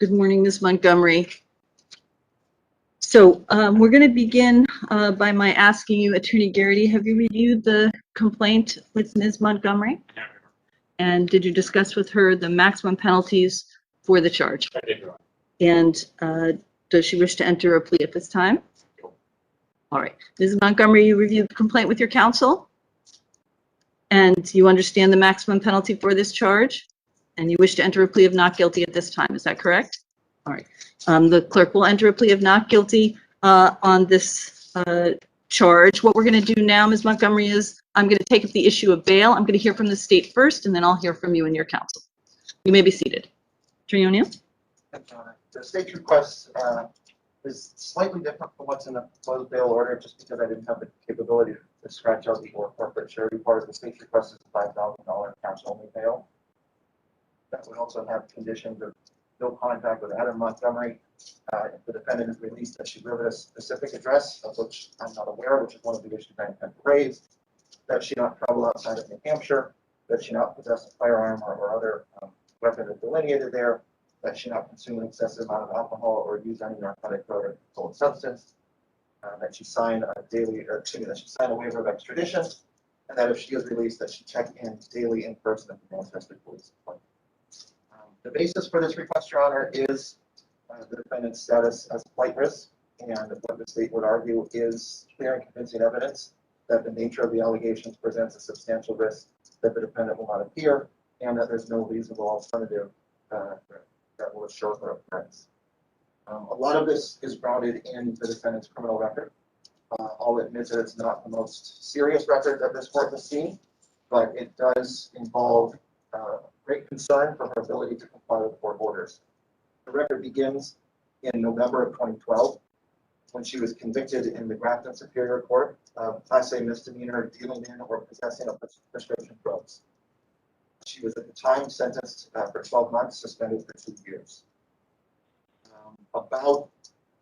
Good morning, Ms. Montgomery. So we're going to begin by my asking you, Attorney Garrity, have you reviewed the complaint with Ms. Montgomery? And did you discuss with her the maximum penalties for the charge? I did. And does she wish to enter a plea at this time? All right. Ms. Montgomery, you reviewed the complaint with your counsel? And you understand the maximum penalty for this charge? And you wish to enter a plea of not guilty at this time, is that correct? All right. The clerk will enter a plea of not guilty on this charge. What we're going to do now, Ms. Montgomery, is I'm going to take up the issue of bail. I'm going to hear from the state first, and then I'll hear from you and your counsel. You may be seated. Attorney O'Neill? The state's request is slightly different from what's in the proposed bail order, just because I didn't have the capability to scratch out the or corporate charity part. The state's request is $5,000 cash only bail. That would also have conditions of no contact with Adam Montgomery. If the defendant is released, that she live at a specific address, of which I'm not aware, which is one of the issues I intend to raise, that she not travel outside of New Hampshire, that she not possess a firearm or other weapon that's delineated there, that she not consume an excessive amount of alcohol or use any narcotic or controlled substance, that she sign a waiver of extradition, and that if she is released, that she check in daily in person at the Manchester Police Department. The basis for this request, Your Honor, is the defendant's status as flight risk, and what the state would argue is clear and convincing evidence that the nature of the allegations presents a substantial risk that the defendant will not appear, and that there's no reasonable alternative that will assure her appearance. A lot of this is grounded in the defendant's criminal record. I'll admit that it's not the most serious record that this court has seen, but it does involve great concern for her ability to comply with court orders. The record begins in November of 2012, when she was convicted in the Grafton Superior Court of Class A misdemeanor dealing in or possessing of prescription drugs. She was at the time sentenced for 12 months, suspended for 2 years. About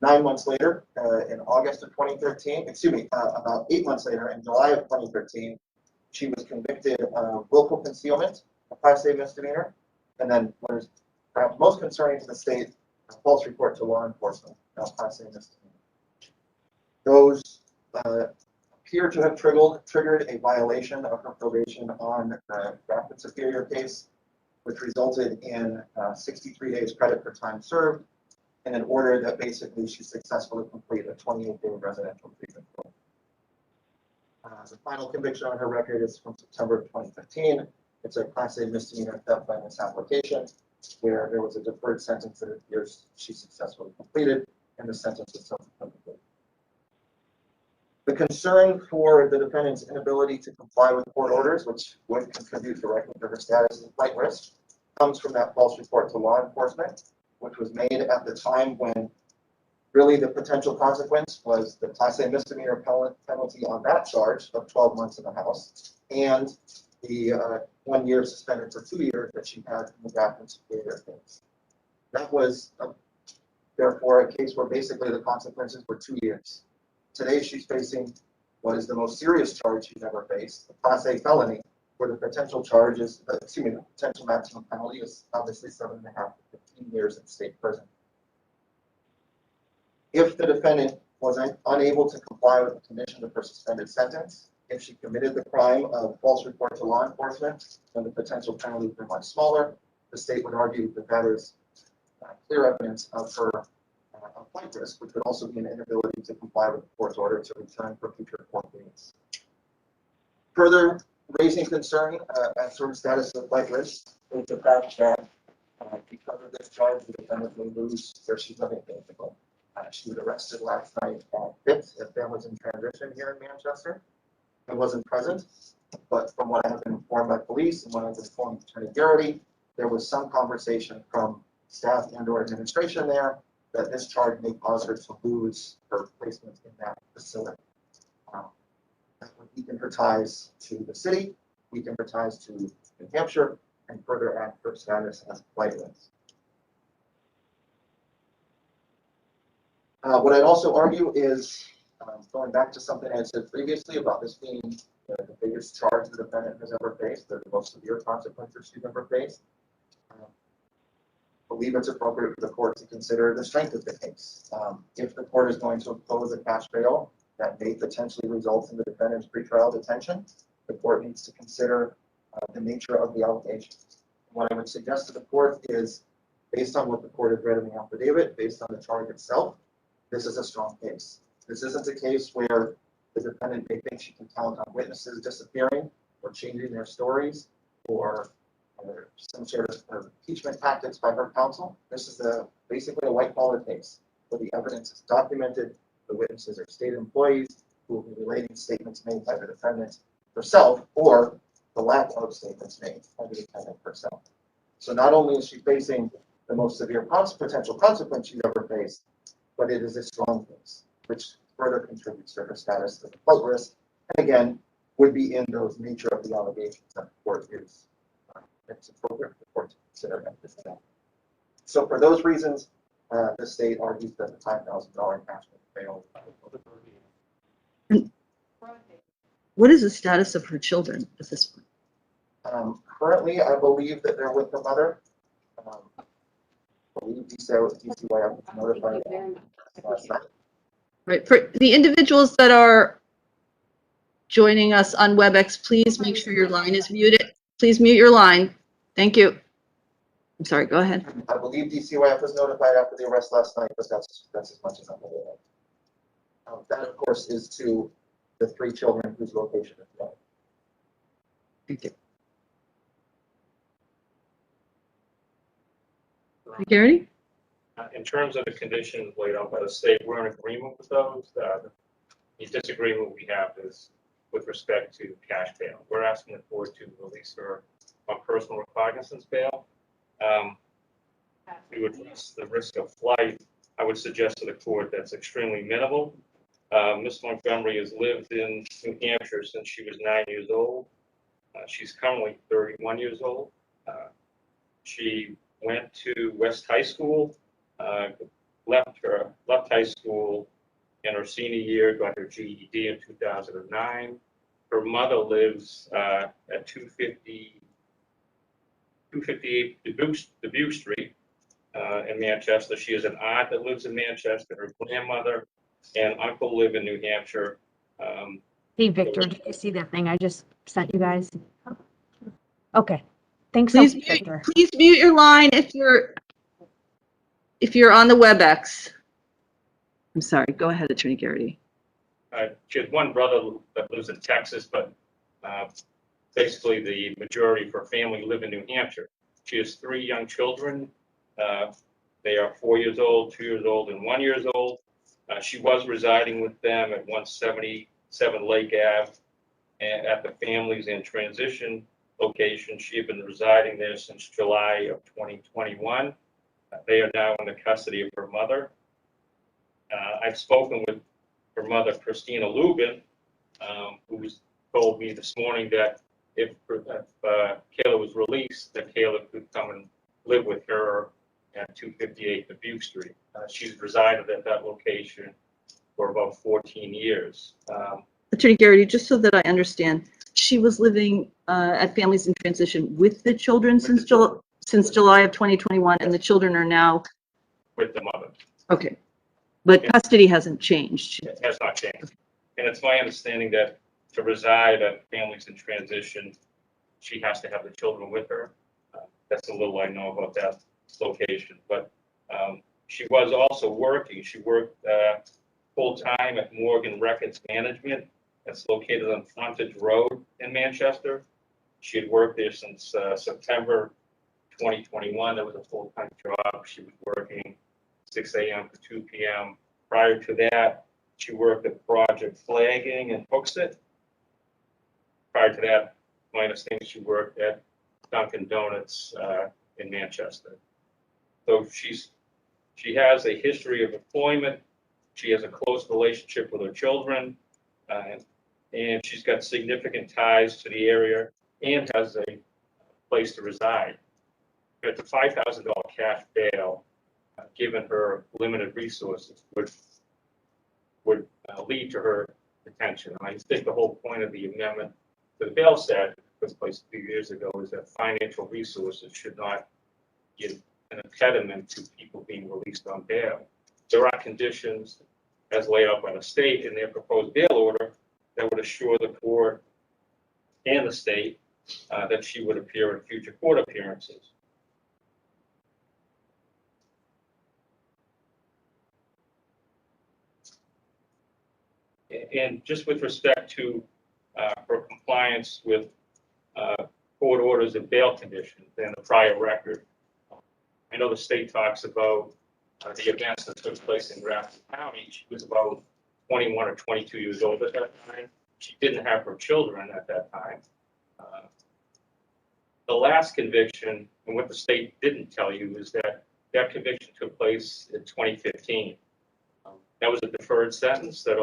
9 months later, in August of 2013, about 8 months later, in July of 2013, she was convicted of willful concealment, a Class A misdemeanor, and then what is perhaps most concerning to the state, a false report to law enforcement, a Class A misdemeanor. Those appear to have triggered a violation of her probation on the Grafton Superior case, which resulted in 63 days credit for time served, and an order that basically she successfully completed a 28-day residential treatment program. The final conviction on her record is from September of 2015. It's a Class A misdemeanor theft by misapplication, where there was a deferred sentence that it appears she successfully completed, and the sentence was subsequently completed. The concern for the defendant's inability to comply with court orders, which would contribute directly to her status as flight risk, comes from that false report to law enforcement, which was made at the time when really the potential consequence was the Class A misdemeanor penalty on that charge of 12 months in the house, and the 1 year suspended for 2 years that she had in the Grafton Superior case. That was, therefore, a case where basically the consequences were 2 years. Today, she's facing what is the most serious charge she's ever faced, a Class A felony, where the potential charge is, the potential maximum penalty is obviously 7.5 to 15 years in state prison. If the defendant was unable to comply with the conditions of her suspended sentence, if she committed the crime of false report to law enforcement, then the potential penalty would be much smaller. The state would argue that that is clear evidence of her flight risk, which would also be an inability to comply with the court's order to return for future court dates. Further raising concern as to her status of flight risk is the fact that because of this charge, the defendant will lose where she's living basically. She was arrested last night at Fitz, at Families in Transition here in Manchester. I wasn't present, but from what I have been informed by police and what I've been informed by Attorney Garrity, there was some conversation from staff and or administration there that this charge may cause her to lose her placement in that facility. That would weaken her ties to the city, weaken her ties to New Hampshire, and further add her status as flight risk. What I'd also argue is, going back to something I said previously about this being the biggest charge the defendant has ever faced, the most severe consequences she's ever faced. The believe it's appropriate for the court to consider the strength of the case. If the court is going to impose a cash bail that may potentially result in the defendant's pretrial detention, the court needs to consider the nature of the allegations. What I would suggest to the court is, based on what the court has read in the affidavit, based on the charge itself, this is a strong case. This isn't a case where the defendant may think she can count on witnesses disappearing or changing their stories or some sort of impeachment tactics by her counsel. This is basically a white-collar case where the evidence is documented. The witnesses are state employees who will be relating statements made by the defendant herself or the lack of statements made by the defendant herself. So not only is she facing the most severe potential consequence she's ever faced, but it is a strong case, which further contributes to her status as a flight risk, and again, would be in those nature of the allegations that the court is, it's appropriate for the court to consider at this time. So for those reasons, the state argues that the $5,000 cash bail. What is the status of her children at this point? Currently, I believe that they're with the mother. I believe DCYF was notified last night. Right, for the individuals that are joining us on WebEx, please make sure your line is muted. Please mute your line. Thank you. I'm sorry, go ahead. I believe DCYF was notified after the arrest last night, but that's as much as I'm aware of. That, of course, is to the 3 children whose location is known. Thank you. Garrity? In terms of the conditions laid out by the state, we're in agreement with those. The disagreement we have is with respect to cash bail. We're asking the court to release her on personal recognizance bail. To address the risk of flight, I would suggest to the court that's extremely minimal. Ms. Montgomery has lived in New Hampshire since she was 9 years old. She's currently 31 years old. She went to West High School, left high school in her senior year, got her GED in 2009. Her mother lives at 258 Dubuque Street in Manchester. She has an aunt that lives in Manchester. Her grandmother and uncle live in New Hampshire. Hey, Victor, did you see that thing I just sent you guys? Okay, thanks, Please, Victor. please mute your line if you're on the WebEx. I'm sorry, go ahead, Attorney Garrity. She has one brother that lives in Texas, but basically the majority of her family live in New Hampshire. She has 3 young children. They are 4 years old, 2 years old, and 1 year old. She was residing with them at 177 Lake Ave and at the Families in Transition location. She had been residing there since July of 2021. They are now in the custody of her mother. I've spoken with her mother, Christina Lubin, who's told me this morning that if Kayla was released, that Kayla could come and live with her at 258 Dubuque Street. She's resided at that location for about 14 years. Attorney Garrity, just so that I understand, she was living at Families in Transition with the children since July of 2021, and the children are now With the mother. okay. But custody hasn't changed. It has not changed. And it's my understanding that to reside at Families in Transition, she has to have the children with her. That's a little I know about that location. But she was also working. She worked full-time at Morgan Records Management. That's located on Frontage Road in Manchester. She had worked there since September 2021. That was a full-time job. She was working 6 a.m. to 2 p.m. Prior to that, she worked at Project Flagging in Hooksett. Prior to that, my understanding, she worked at Dunkin' Donuts in Manchester. So she has a history of employment. She has a close relationship with her children, and she's got significant ties to the area and has a place to reside. But the $5,000 cash bail, given her limited resources, would lead to her detention. And I think the whole point of the amendment to the bail statute that took place a few years ago is that financial resources should not give an impediment to people being released on bail. There are conditions as laid out by the state in their proposed bail order that would assure the court and the state that she would appear in future court appearances. And just with respect to her compliance with court orders and bail conditions and the prior record, I know the state talks about the events that took place in Grafton County. She was about 21 or 22 years old at that time. She didn't have her children at that time. The last conviction, and what the state didn't tell you, is that that conviction took place in 2015. That was a deferred sentence that,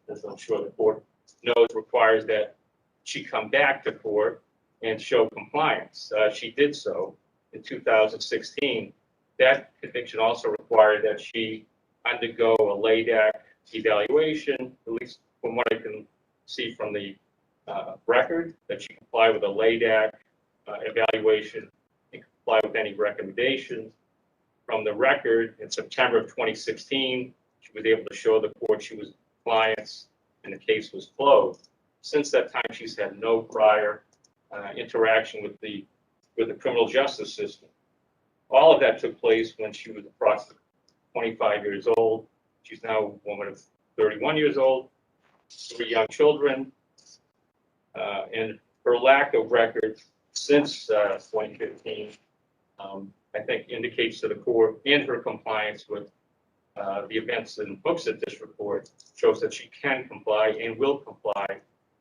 as I'm sure the court knows, requires that she come back to court and show compliance. She did so in 2016. That conviction also required that she undergo a LADAC evaluation, at least from what I can see from the record, that she comply with a LADAC evaluation and comply with any recommendations. From the record, in September of 2016, she was able to show the court she was in compliance and the case was closed. Since that time, she's had no prior interaction with the criminal justice system. All of that took place when she was approximately 25 years old. She's now a woman of 31 years old, 3 young children, and her lack of record since 2015, I think, indicates to the court and her compliance with the events and books at this report shows that she can comply and will comply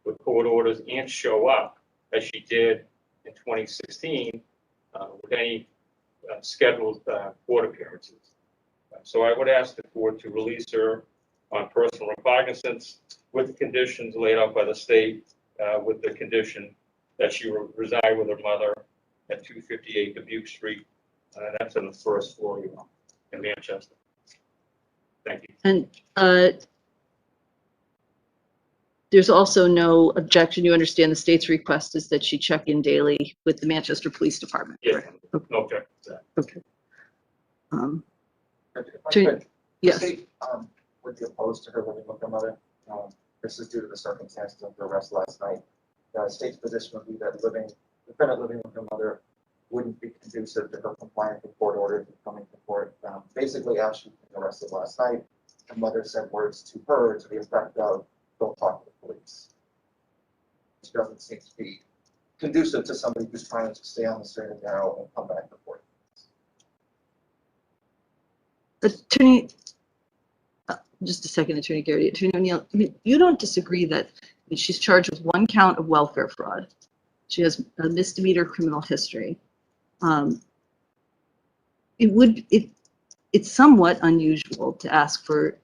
with court orders and show up, as she did in 2016, with any scheduled court appearances. So I would ask the court to release her on personal recognizance with the conditions laid out by the state, with the condition that she reside with her mother at 258 Dubuque Street. That's on the first floor, in Manchester. Thank you. And there's also no objection. You understand the state's request is that she check in daily with the Manchester Police Department. Yes, no objection to that. Okay. If I Attorney- could, the Yes. state would be opposed to her living with her mother. This is due to the circumstances of her arrest last night. The state's position would be that defendant living with her mother wouldn't be conducive to her compliance with court orders and coming to court. Basically, as she was arrested last night, her mother said words to her to the effect of, "Don't talk to the police." Which doesn't seem to be conducive to somebody who's trying to stay on the straight and narrow and come back to court. Attorney, just a second, Attorney Garrity. Attorney O'Neill, I mean, you don't disagree that she's charged with 1 count of welfare fraud. She has a misdemeanor criminal history. It's somewhat unusual to ask for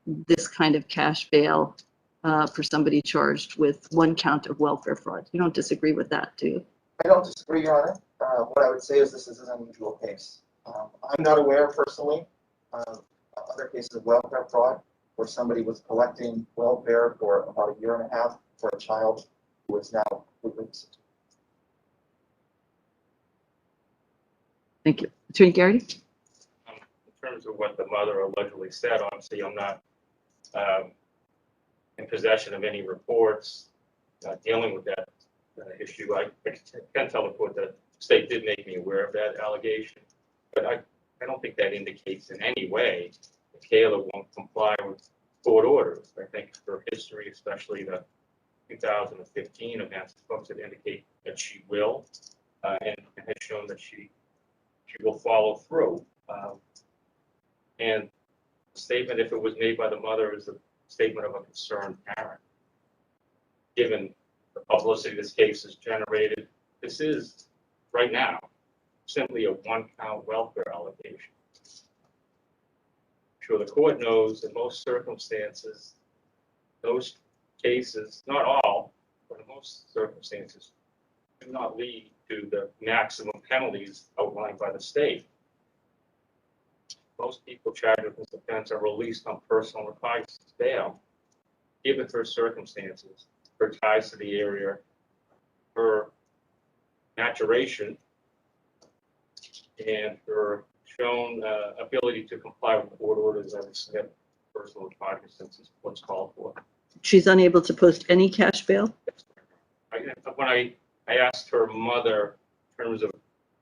this kind of cash bail for somebody charged with 1 count of welfare fraud. You don't disagree with that, do you? I don't disagree, Your Honor. What I would say is this is an unusual case. I'm not aware personally of other cases of welfare fraud where somebody was collecting welfare for about 1.5 years for a child who is now released. Thank you. Attorney Garrity? In terms of what the mother allegedly said, obviously, I'm not in possession of any reports dealing with that issue. I can tell the court that the state did make me aware of that allegation, but I don't think that indicates in any way that Kayla won't comply with court orders. I think her history, especially the 2015 events, folks that indicate that she will, and has shown that she will follow through. And the statement, if it was made by the mother, is a statement of a concerned parent. Given the publicity this case has generated, this is, right now, simply a 1 count welfare allegation. I'm sure the court knows in most circumstances, those cases, not all, but in most circumstances, do not lead to the maximum penalties outlined by the state. Most people charged with this offense are released on personal recognizance bail, given her circumstances, her ties to the area, her maturation, and her shown ability to comply with court orders. I would have personal cognizance is what's called for. She's unable to post any cash bail? When I asked her mother in terms of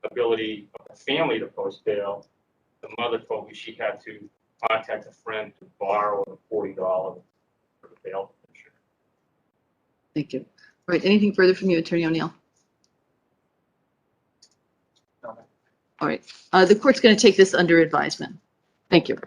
ability of the family to post bail, the mother told me she had to contact a friend to borrow the $40 for the bail. Thank you. All right, anything further from you, Attorney O'Neill? No. All right, the court's going to take this under advisement. Thank you.